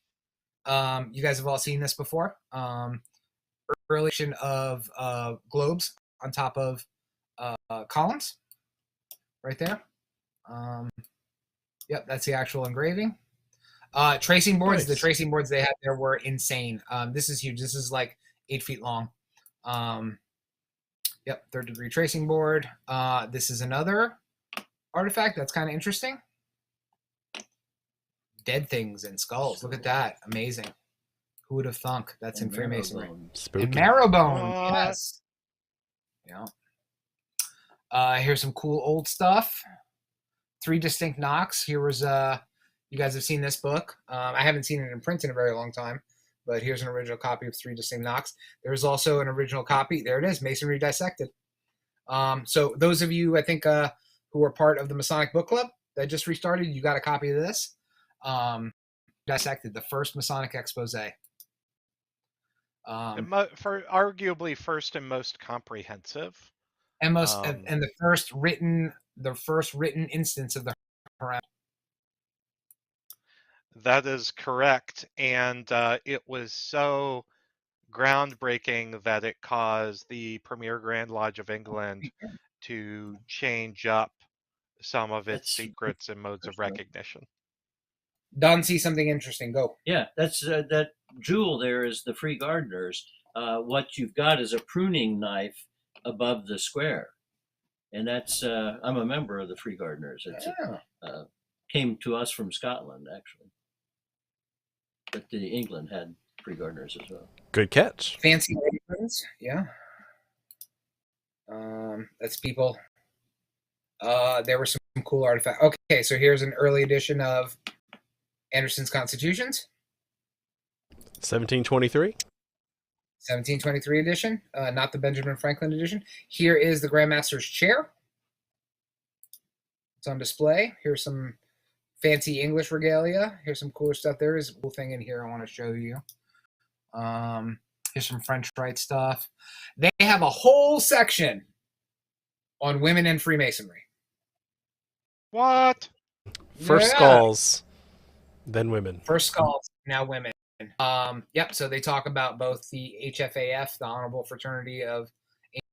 You guys have all seen this before. Early of globes on top of columns, right there. Yep, that's the actual engraving. Tracing boards. Nice. The tracing boards they had there were insane. This is huge. This is like 8 feet long. Yep, 3rd degree tracing board. This is another artifact that's kind of interesting. Dead things and skulls. Look at that. Amazing. Who would have thunk? That's in Freemasonry. Spooky. And marrowbone. Yes. Yeah. Here's some cool old stuff. 3 distinct knocks. Here was you guys have seen this book. I haven't seen it in print in a very long time, but here's an original copy of 3 distinct knocks. There's also an original copy. There it is, Masonry Dissected. So those of you, I think, who are part of the Masonic Book Club that just restarted, you got a copy of this. Dissected, the first Masonic expose. For arguably first and most comprehensive. And the first written instance of the Quran. That is correct, and it was so groundbreaking that it caused the Premier Grand Lodge of England to change up some of its secrets and modes of recognition. Don, see something interesting. Go. Yeah, that's that jewel there is the Free Gardeners. What you've got is a pruning knife above the square, and that's I'm a member of the Free Gardeners. It's came to us from Scotland actually, but the England had Free Gardeners as well. Good catch. Fancy aprons, yeah. That's people. There were some cool artifacts. Okay, so here's an early edition of Anderson's Constitutions. 1723. 1723 edition, not the Benjamin Franklin edition. Here is the Grand Master's chair. It's on display. Here's some fancy English regalia. Here's some cooler stuff. There is a cool thing in here I want to show you. Here's some French Rite stuff. They have a whole section on women in Freemasonry. What? First skulls, then women. First skulls, now women. Yep, so they talk about both the HFAF, the Honorable Fraternity of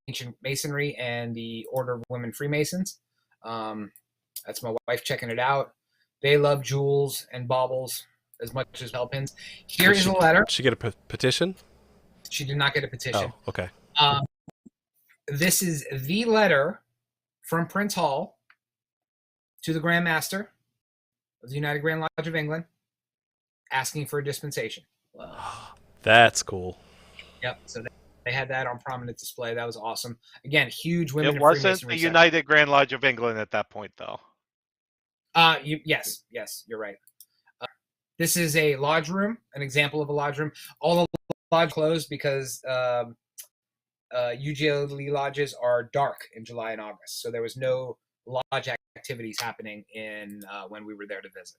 Ancient Masonry, and the Order of Women Freemasons. That's my wife checking it out. They love jewels and baubles as much as bell pins. Here is a letter. Did she get a petition? She did not get a petition. Oh, okay. This is the letter from Prince Hall to the Grand Master of the United Grand Lodge of England, asking for a dispensation. Wow. That's cool. Yep. So they had that on prominent display. That was awesome. Again, huge women It in wasn't Freemasonry the section. United Grand Lodge of England at that point, though. Yes, you're right. This is a lodge room, an example of a lodge room. All the lodge closed because UGLE lodges are dark in July and August, so there was no lodge activities happening in when we were there to visit.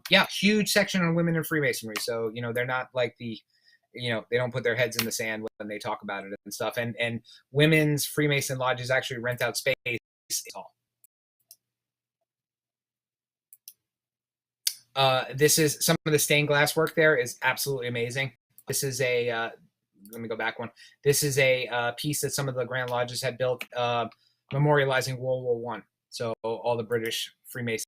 Yeah, huge section on women in Freemasonry. So they're not like they don't put their heads in the sand when they talk about it and stuff. And women's Freemason lodges actually rent out space. This is some of the stained glass work. There is absolutely amazing. This is a let me go back one. This is a piece that some of the Grand Lodges had built, memorializing World War One. So all the British Freemasons.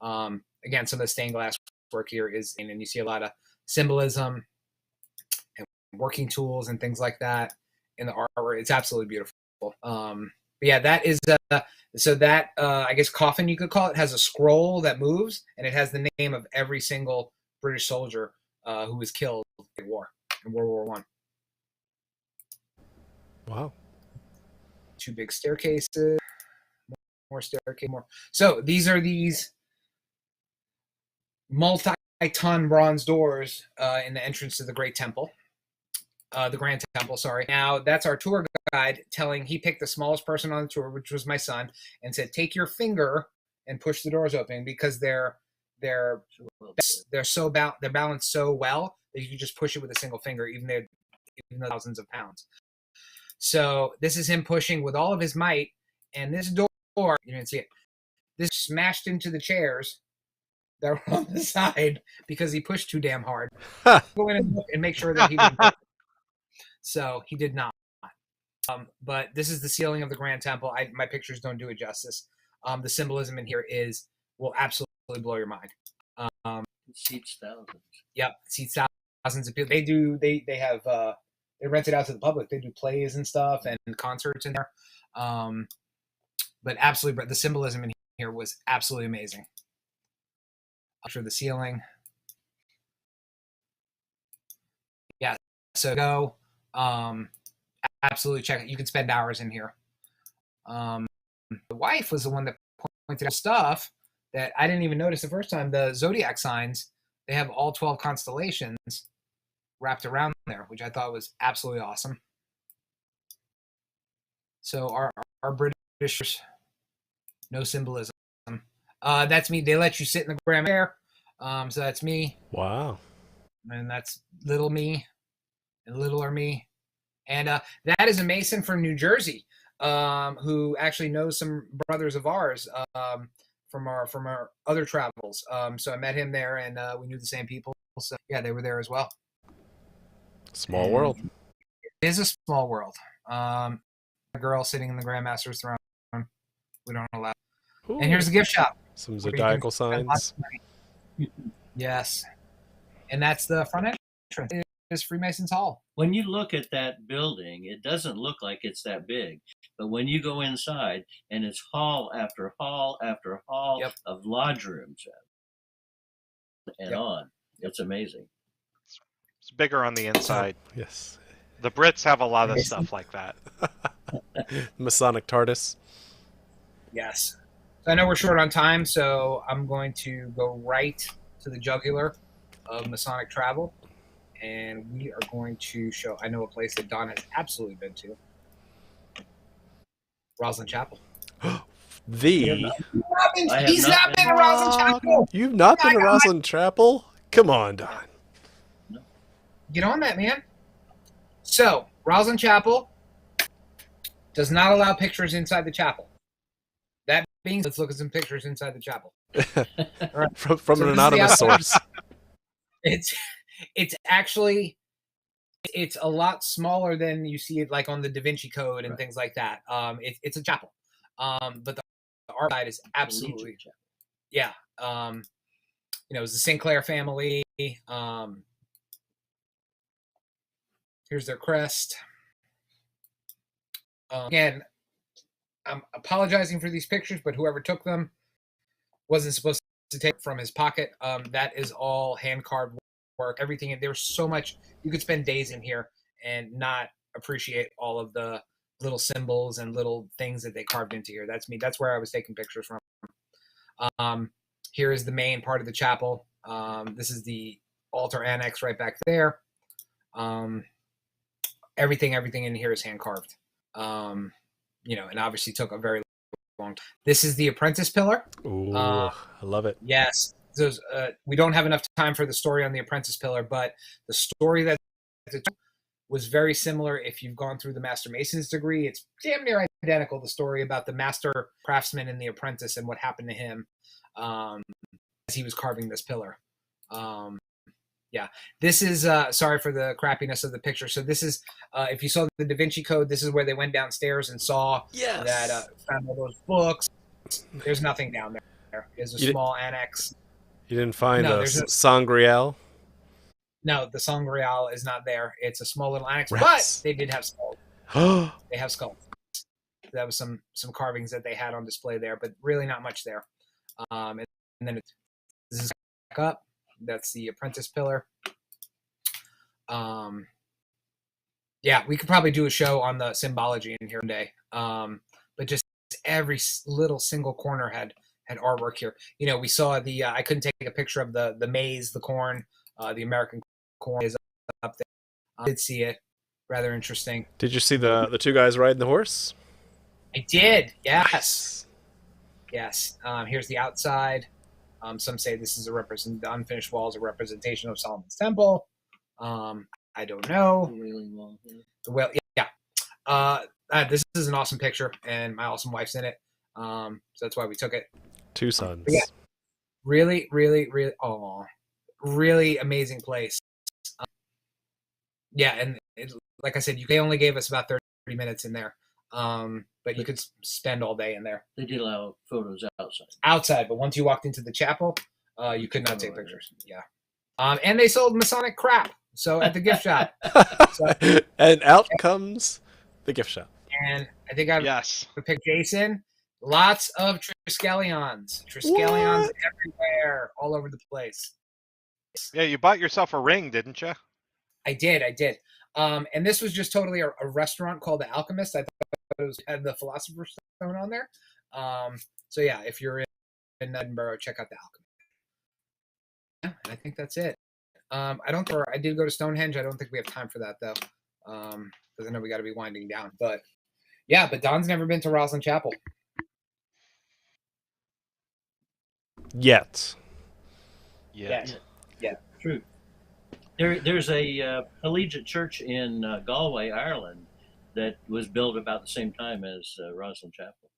Again, some of the stained glass work here is, and you see a lot of symbolism and working tools and things like that in the artwork. It's absolutely beautiful. But yeah, that is so that I guess coffin, you could call it, has a scroll that moves, and it has the name of every single British soldier who was killed in war. In World War One. Wow. 2 big staircases, more staircase, more. So these are multi-ton bronze doors in the entrance to the Great Temple, the Grand Temple. Sorry. Now that's our tour guide he picked the smallest person on the tour, which was my son, and said, "Take your finger and push the doors open because they're balanced so well that you can just push it with a single finger, even though thousands of pounds." So this is him pushing with all of his might, and this door, you didn't see it, this smashed into the chairs that were on the side because he pushed too damn hard. Go in and look and make sure that he didn't. So he did not. But this is the ceiling of the Grand Temple. My pictures don't do it justice. The symbolism in here will absolutely blow your mind. It seats thousands. Yep, seats thousands of people. They have they rent it out to the public. They do plays and stuff and concerts in there. But absolutely, the symbolism in here was absolutely amazing. For the ceiling. Yeah, so go. Absolutely check it. You can spend hours in here. The wife was the one that pointed out stuff that I didn't even notice the first time. The zodiac signs, they have all 12 constellations wrapped around there, which I thought was absolutely awesome. So our British, no symbolism. That's me. They let you sit in the Grand chair. So that's me. Wow. And that's little me and littler me. And that is a Mason from New Jersey who actually knows some brothers of ours from our other travels. So I met him there, and we knew the same people. So yeah, they were there as well. Small world. It is a small world. A girl sitting in the Grandmaster's throne. We don't allow. Ooh. And here's the gift shop. Some zodiacal signs. Yes, and that's the front entrance. It is Freemasons Hall. When you look at that building, it doesn't look like it's that big. But when you go inside, and it's hall after hall after hall of lodge rooms and on, it's amazing. It's bigger on the inside. Yes. The Brits have a lot of stuff like that. Masonic TARDIS. Yes. So I know we're short on time, so I'm going to go right to the jugular of Masonic travel. And we are going to show, I know a place that Don has absolutely been to. Rosslyn Chapel. He's not been to Rosslyn Chapel. You've not been to Rosslyn Chapel? Come on, Don. Get on that, man. So, Rosslyn Chapel does not allow pictures inside the chapel. That means let's look at some pictures inside the chapel. Right. From an anonymous source. It's actually a lot smaller than you see it like on the Da Vinci Code and things like that. It's a chapel, but the art side is absolutely it's the Sinclair family. Here's their crest. Again, I'm apologizing for these pictures, but whoever took them wasn't supposed to take from his pocket. That is all hand carved work. Everything. There was so much. You could spend days in here and not appreciate all of the little symbols and little things that they carved into here. That's me. That's where I was taking pictures from. Here is the main part of the chapel. This is the altar annex right back there. Everything in here is hand carved. And obviously took a very long time. This is the apprentice pillar. Ooh, I love it. Yes. We don't have enough time for the story on the apprentice pillar, but the story that was very similar. If you've gone through the Master Mason's degree, it's damn near identical. The story about the master craftsman and the apprentice and what happened to him as he was carving this pillar. This is sorry for the crappiness of the picture. So this is if you saw the Da Vinci Code, this is where they went downstairs and saw that found all those books. There's nothing down there. There's a small annex. You didn't find a Sangreal? No, the Sangreal is not there. It's a small little annex, but they did have skulls. They have skulls. That was some carvings that they had on display there, but really not much there. And then this is back up. That's the apprentice pillar. We could probably do a show on the symbology in here one day. But just every little single corner had artwork here. We saw the I couldn't take a picture of the maize, the corn, the American corn is up there. I did see it. Rather interesting. Did you see the two guys riding the horse? I did. Yes. Yes. Here's the outside. Some say this is the unfinished wall is a representation of Solomon's temple. I don't know. Well, yeah. This is an awesome picture, and my awesome wife's in it. So that's why we took it. Two sons. Yeah. Really, really, really. Oh, really amazing place. And like I said, they only gave us about 30 minutes in there. But you could spend all day in there. They did allow photos outside. Outside, but once you walked into the chapel, you could not take pictures. Yeah. And they sold Masonic crap. So at the gift shop. And out comes the gift shop. And I think I've picked Jason. Lots of Triskelions. Triskelions everywhere, all over the place. Yeah, you bought yourself a ring, didn't you? I did. And this was just totally a restaurant called The Alchemist. I thought it had the Philosopher's Stone on there. So yeah, if you're in Edinburgh, check out The Alchemist. Yeah, I think that's it. I did go to Stonehenge. I don't think we have time for that though, because I know we got to be winding down. But yeah, Don's never been to Rosslyn Chapel yet. Yeah, true. There's a collegiate church in Galway, Ireland, that was built about the same time as Rosslyn Chapel.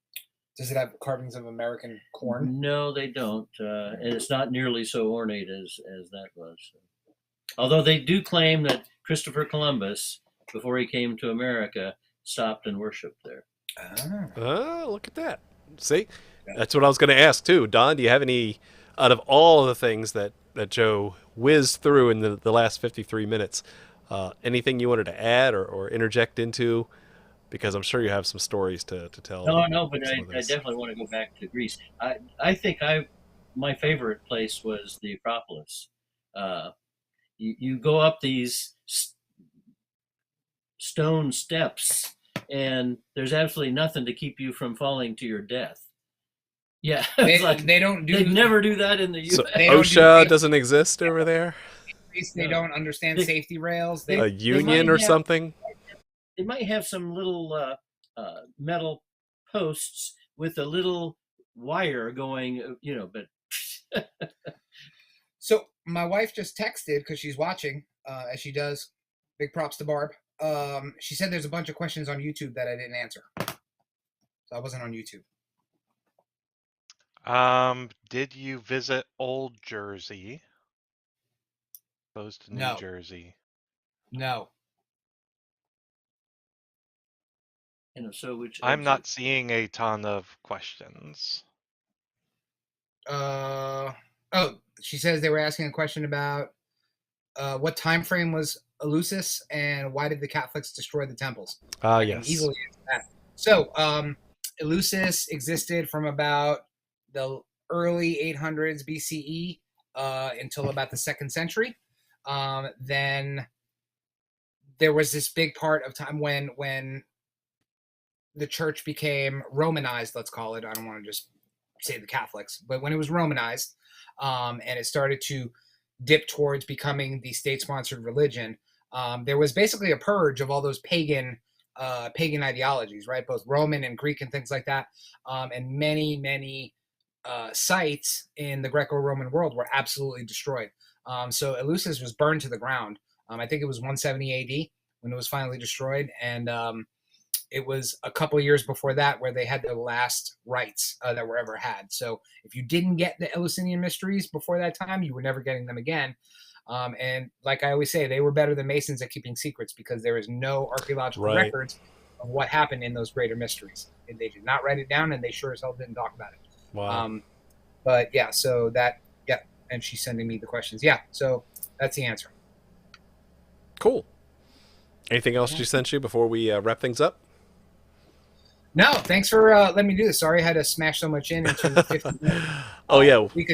Does it have carvings of American corn? No, they don't, and it's not nearly so ornate as that was. Although they do claim that Christopher Columbus, before he came to America, stopped and worshipped there. Oh, look at that! See, that's what I was going to ask too. Don, do you have any, out of all of the things that Joe whizzed through in the last 53 minutes, anything you wanted to add or interject into? Because I'm sure you have some stories to tell. No, but I definitely want to go back to Greece. I think my favorite place was the Acropolis. You go up these stone steps, and there's absolutely nothing to keep you from falling to your death. Yeah, they don't do. They never do that in the U.S. So OSHA doesn't exist over there. They don't understand safety rails. A union or something. They might have some little metal posts with a little wire going, but. So my wife just texted because she's watching, as she does. Big props to Barb. She said there's a bunch of questions on YouTube that I didn't answer. So I wasn't on YouTube. Did you visit Old Jersey? Opposed to New Jersey? No. And so which I'm not seeing a ton of questions. She says they were asking a question about what time frame was Eleusis and why did the Catholics destroy the temples? Yes. Easily answer that. So Eleusis existed from about the early 800s BCE until about the 2nd century. Then there was this big part of time when the church became Romanized, let's call it. I don't want to just say the Catholics, but when it was Romanized, and it started to dip towards becoming the state-sponsored religion, there was basically a purge of all those pagan ideologies, right? Both Roman and Greek and things like that. And many sites in the Greco-Roman world were absolutely destroyed. So Eleusis was burned to the ground. I think it was 170 AD when it was finally destroyed. And it was a couple of years before that where they had their last rites that were ever had. So if you didn't get the Eleusinian mysteries before that time, you were never getting them again. And like I always say, they were better than Masons at keeping secrets because there is no archaeological records of what happened in those greater mysteries. And they did not write it down, and they sure as hell didn't talk about it. Wow. But yeah, so that, yeah, and she's sending me the questions. Yeah, so that's the answer. Cool. Anything else she sent you before we wrap things up? No, thanks for letting me do this. Sorry I had to smash so much into 15 minutes. Oh, yeah. We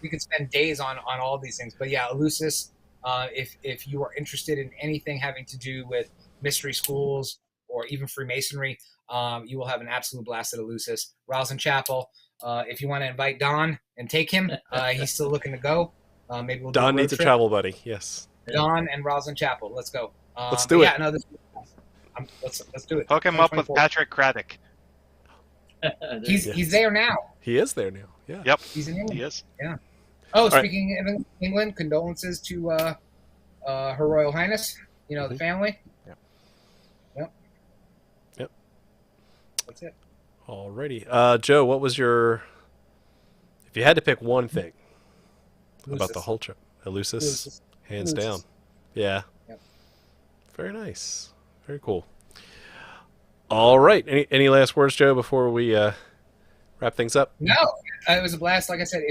could spend days on all these things. But yeah, Eleusis, if you are interested in anything having to do with mystery schools or even Freemasonry, you will have an absolute blast at Eleusis. Rosslyn Chapel, if you want to invite Don and take him, he's still looking to go. Maybe we'll Don needs a travel buddy, yes. Don and Rosslyn Chapel, let's go. Let's do it. Yeah, no, let's do it. Hook him up with Patrick Craddock. He's there now. He is there now. Yeah. Yep. He's in England. He is. Yeah. Oh, speaking of England, condolences to Her Royal Highness. You know, the family. Yep. That's it. Alrighty. Joe, what was your... If you had to pick one thing about the whole trip, Eleusis, hands down. Yeah. Yep. Very nice. Very cool. All right. Any last words, Joe, before we wrap things up? No, it was a blast. Like I said,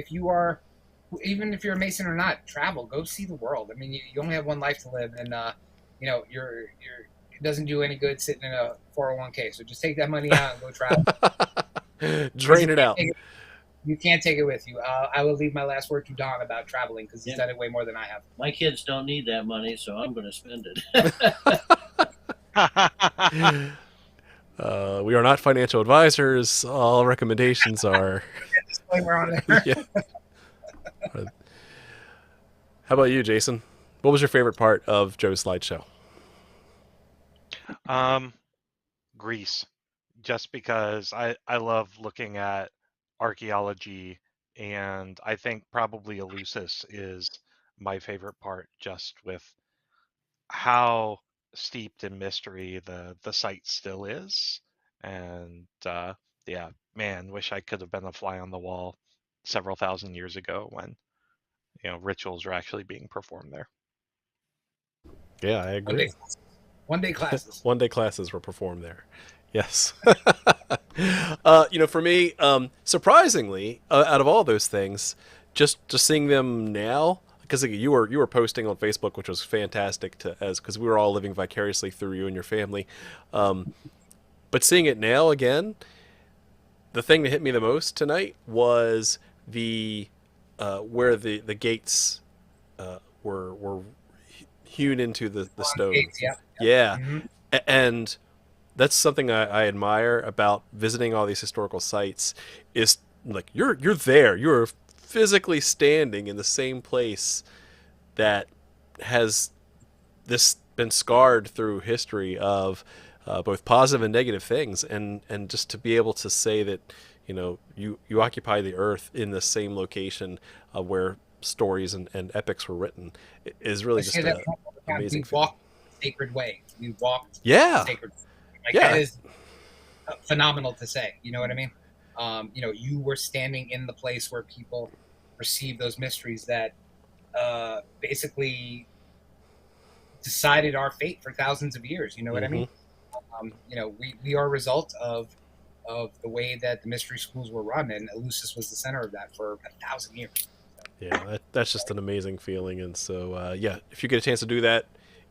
even if you're a Mason or not, travel, go see the world. I mean, you only have one life to live, and it doesn't do any good sitting in a 401k. So just take that money out and go travel. Drain it out. You can't take it with you. I will leave my last word to Don about traveling because he's done it way more than I have. My kids don't need that money, so I'm going to spend it. We are not financial advisors. All recommendations are... Disclaimer on there. Yeah. How about you, Jason? What was your favorite part of Joe's slideshow? Greece, just because I love looking at archaeology, and I think probably Eleusis is my favorite part, just with how steeped in mystery the site still is. And yeah, man, wish I could have been a fly on the wall several thousand years ago when rituals are actually being performed there. Yeah, I agree. One day classes. One day classes were performed there. Yes. For me, surprisingly, out of all those things, just seeing them now, because you were posting on Facebook, which was fantastic because we were all living vicariously through you and your family. But seeing it now again, the thing that hit me the most tonight was where the gates were hewn into the stone. Gates, yeah. Yeah. Mm-hmm. And that's something I admire about visiting all these historical sites is like you're there. You're physically standing in the same place that has this been scarred through history of both positive and negative things, and just to be able to say that you occupy the earth in the same location where stories and epics were written is really just an amazing thing. We walked the sacred way. We walked the sacred way. That is phenomenal to say. You know what I mean? You were standing in the place where people received those mysteries that basically decided our fate for thousands of years. You know what I mean? We are a result of the way that the mystery schools were run, and Eleusis was the center of that for 1,000 years. Yeah, that's just an amazing feeling. And so, if you get a chance to do that,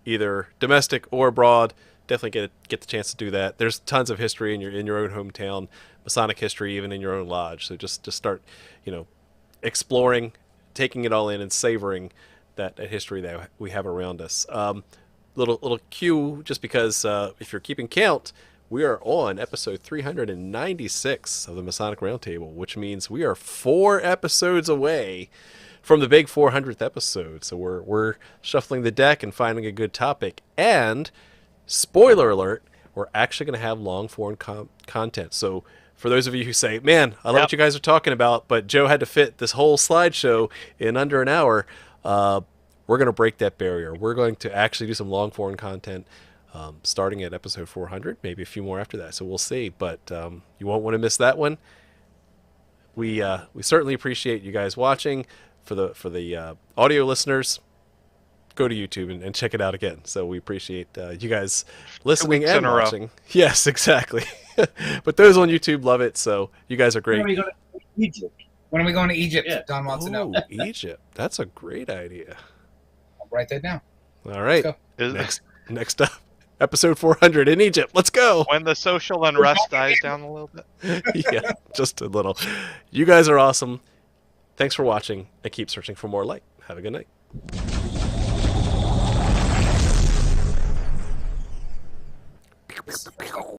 either domestic or abroad, definitely get the chance to do that. There's tons of history in your own hometown, Masonic history even in your own lodge. So just start, exploring, taking it all in, and savoring that history that we have around us. Little cue, just because if you're keeping count, we are on episode 396 of the Masonic Roundtable, which means we are 4 episodes away from the big 400th episode. So we're shuffling the deck and finding a good topic. And spoiler alert, we're actually going to have long form content. So for those of you who say, man, I love what you guys are talking about, but Joe had to fit this whole slideshow in under an hour, we're going to break that barrier. We're going to actually do some long form content starting at episode 400, maybe a few more after that. So we'll see, but you won't want to miss that one. We certainly appreciate you guys watching. For the audio listeners, go to YouTube and check it out again. So we appreciate you guys listening and watching. Yes, exactly. But those on YouTube love it, so you guys are great. When are we going to Egypt? When are we going to Egypt? Yeah. Don wants to know. Egypt. That's a great idea. I'll write that down. All right. Let's go. Next up, episode 400 in Egypt. Let's go. When the social unrest dies down a little bit. Yeah, just a little. You guys are awesome. Thanks for watching, and keep searching for more light. Have a good night.